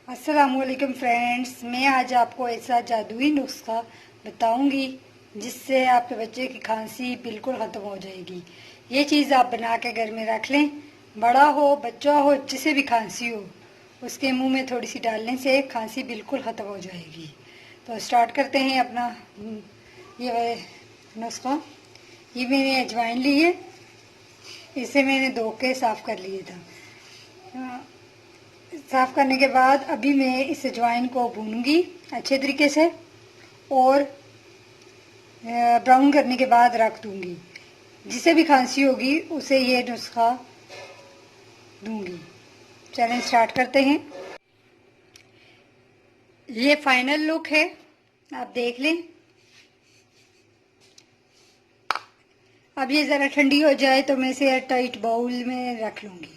अस्सलामुअलैकुम फ्रेंड्स, मैं आज आपको ऐसा जादुई नुस्खा बताऊंगी जिससे आपके बच्चे की खांसी बिल्कुल ख़त्म हो जाएगी। ये चीज़ आप बना के घर में रख लें। बड़ा हो बच्चा हो जिसे भी खांसी हो उसके मुंह में थोड़ी सी डालने से खांसी बिल्कुल ख़त्म हो जाएगी। तो स्टार्ट करते हैं अपना ये नुस्खा। ये मैंने अजवाइन ली है, इसे मैंने धो के साफ़ कर लिया था। साफ़ करने के बाद अभी मैं इस अजवाइन को भूनूंगी अच्छे तरीके से और ब्राउन करने के बाद रख दूंगी। जिसे भी खांसी होगी उसे ये नुस्खा दूंगी। चलें स्टार्ट करते हैं। ये फाइनल लुक है, आप देख लें। अब ये ज़रा ठंडी हो जाए तो मैं इसे टाइट बाउल में रख लूंगी।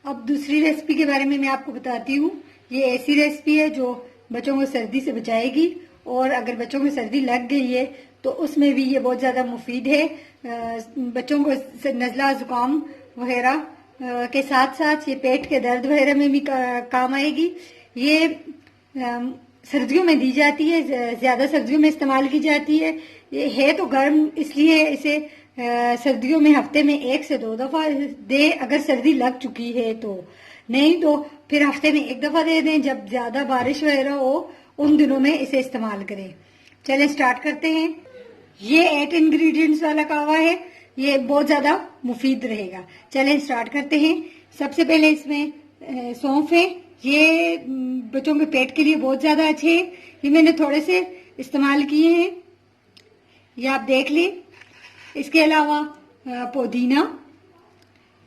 अब दूसरी रेसिपी के बारे में मैं आपको बताती हूँ। ये ऐसी रेसिपी है जो बच्चों को सर्दी से बचाएगी, और अगर बच्चों को सर्दी लग गई है तो उसमें भी ये बहुत ज़्यादा मुफीद है। बच्चों को नज़ला ज़ुकाम वगैरह के साथ साथ ये पेट के दर्द वगैरह में भी काम आएगी। ये सर्दियों में दी जाती है, ज़्यादा सर्दियों में इस्तेमाल की जाती है। ये है तो गर्म, इसलिए इसे सर्दियों में हफ्ते में 1 से 2 दफ़ा दे अगर सर्दी लग चुकी है तो। नहीं तो फिर हफ्ते में 1 दफ़ा दे दें, जब ज़्यादा बारिश वगैरह हो उन दिनों में इसे इस्तेमाल करें। चलें स्टार्ट करते हैं। ये 8 इंग्रेडिएंट्स वाला कावा है, ये बहुत ज़्यादा मुफीद रहेगा। चलें स्टार्ट करते हैं। सबसे पहले इसमें सौंफ है। ये बच्चों के पेट के लिए बहुत ज़्यादा अच्छे हैं। ये मैंने थोड़े से इस्तेमाल किए हैं, ये आप देख लें। इसके अलावा पुदीना,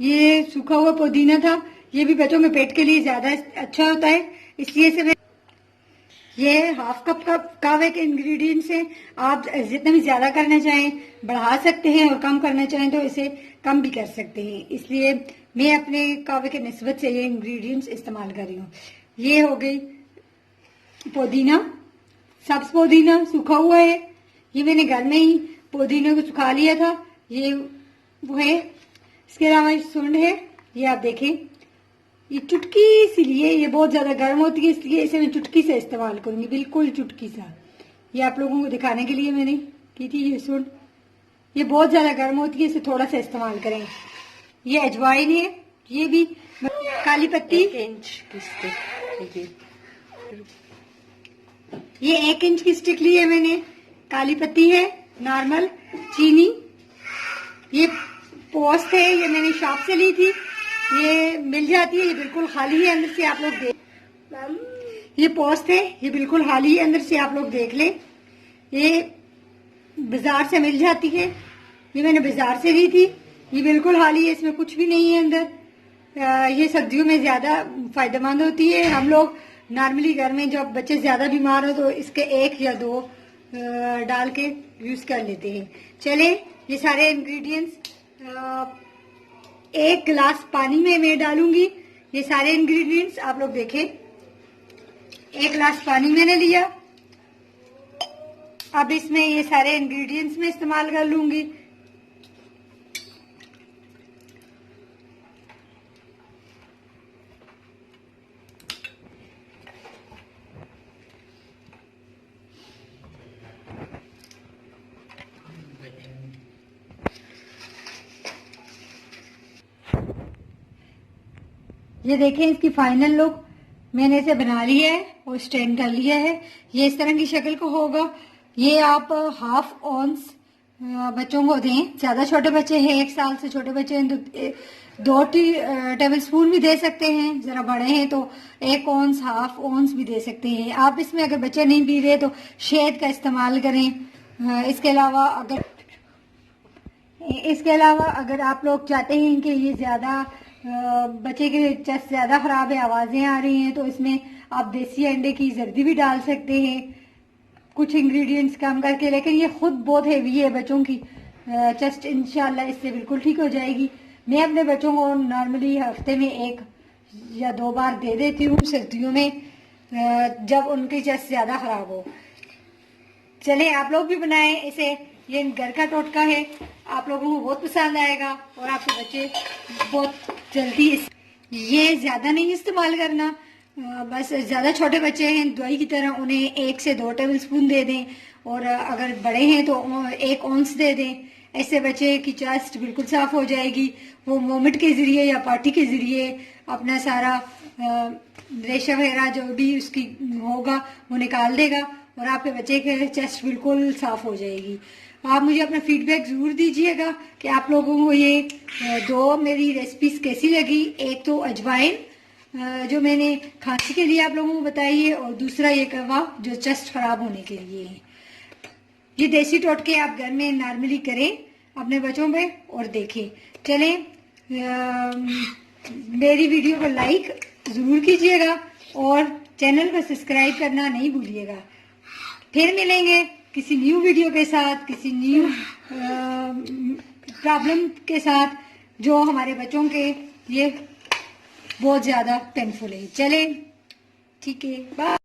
ये सूखा हुआ पुदीना था, ये भी बच्चों के पेट के लिए ज़्यादा अच्छा होता है, इसलिए से मैं ये हाफ कप का कावे के इंग्रेडिएंट्स हैं। आप जितना भी ज़्यादा करना चाहें बढ़ा सकते हैं, और कम करना चाहें तो इसे कम भी कर सकते हैं। इसलिए मैं अपने कावे के निस्बत से ये इंग्रेडिएंट्स इस्तेमाल कर रही हूँ। ये हो गई पुदीना, सब्ज पुदीना सूखा हुआ है। ये मैंने घर में ही पुदीने को सुखा लिया था, ये वो है। इसके अलावा सुंड है, ये आप देखें। ये चुटकी सी लिए, ये बहुत ज्यादा गर्म होती है इसलिए इसे मैं चुटकी से इस्तेमाल करूंगी, बिल्कुल चुटकी सा। ये आप लोगों को दिखाने के लिए मैंने की थी। ये सुंड, ये बहुत ज्यादा गर्म होती है, इसे थोड़ा सा इस्तेमाल करें। ये अजवाइन है, ये भी काली पत्ती, 1 इंच की स्टिक। ये 1 इंच की स्टिक ली है मैंने। काली पत्ती है, नॉर्मल चीनी, ये पोस्ट है, ये मैंने शॉप से ली थी, ये मिल जाती है। ये बिल्कुल खाली है अंदर से, आप लोग देख। ये पोस्ट है, ये बिल्कुल खाली है अंदर से, आप लोग देख लें। ये बाजार से मिल जाती है, ये मैंने बाजार से ली थी। ये बिल्कुल खाली है, इसमें कुछ भी नहीं है अंदर। ये सर्दियों में ज्यादा फायदेमंद होती है। हम लोग नॉर्मली घर में जब बच्चे ज्यादा बीमार हो तो इसके 1 या 2 डाल के यूज कर लेते हैं। चले ये सारे इंग्रेडिएंट्स 1 गिलास पानी में मैं डालूंगी। ये सारे इंग्रेडिएंट्स आप लोग देखें। 1 गिलास पानी मैंने लिया। अब इसमें ये सारे इंग्रेडिएंट्स में इस्तेमाल कर लूंगी। ये देखें इसकी फाइनल लुक, मैंने इसे बना लिया है और स्टैंड कर लिया है। ये इस तरह की शक्ल को होगा। ये आप हाफ ऑन्स बच्चों को दें। ज्यादा छोटे बच्चे हैं, 1 साल से छोटे बच्चे हैं तो 2 टेबल स्पून भी दे सकते हैं। जरा बड़े हैं तो 1 ऑन्स, हाफ ऑन्स भी दे सकते हैं। आप इसमें अगर बच्चे नहीं पी रहे तो शहद का इस्तेमाल करें। इसके अलावा अगर आप लोग चाहते हैं कि ये ज्यादा बच्चे के चेस्ट ज्यादा खराब है, आवाजें आ रही हैं, तो इसमें आप देसी अंडे की जर्दी भी डाल सकते हैं, कुछ इंग्रेडिएंट्स कम करके। लेकिन ये खुद बहुत हेवी है, बच्चों की चेस्ट इंशाल्लाह इससे बिल्कुल ठीक हो जाएगी। मैं अपने बच्चों को नॉर्मली हफ्ते में 1 या 2 बार दे देती हूँ सर्दियों में, जब उनकी चेस्ट ज्यादा खराब हो। चले आप लोग भी बनाएं इसे ये घर का टोटका है, आप लोगों को बहुत पसंद आएगा और आपके बच्चे बहुत जल्दी ये ज्यादा नहीं इस्तेमाल करना, बस ज्यादा छोटे बच्चे हैं दवाई की तरह उन्हें 1 से 2 टेबलस्पून दे दें, और अगर बड़े हैं तो 1 औंस दे दें। ऐसे बच्चे की चेस्ट बिल्कुल साफ हो जाएगी, वो वोमिट के जरिए या पार्टी के जरिए अपना सारा रेशा वगैरह जो भी उसकी होगा वो निकाल देगा और आपके बच्चे के चेस्ट बिल्कुल साफ हो जाएगी। आप मुझे अपना फीडबैक जरूर दीजिएगा कि आप लोगों को ये 2 मेरी रेसिपीज कैसी लगी। एक तो अजवाइन जो मैंने खांसी के लिए आप लोगों को बताई है, और दूसरा ये कहवा जो चेस्ट खराब होने के लिए है। ये देसी टोटके आप घर में नॉर्मली करें अपने बच्चों पे और देखें। चलें, मेरी वीडियो को लाइक जरूर कीजिएगा और चैनल को सब्सक्राइब करना नहीं भूलिएगा। फिर मिलेंगे किसी न्यू वीडियो के साथ, किसी न्यू प्रॉब्लम के साथ जो हमारे बच्चों के ये बहुत ज्यादा पेनफुल है। चलें, ठीक है, बाय।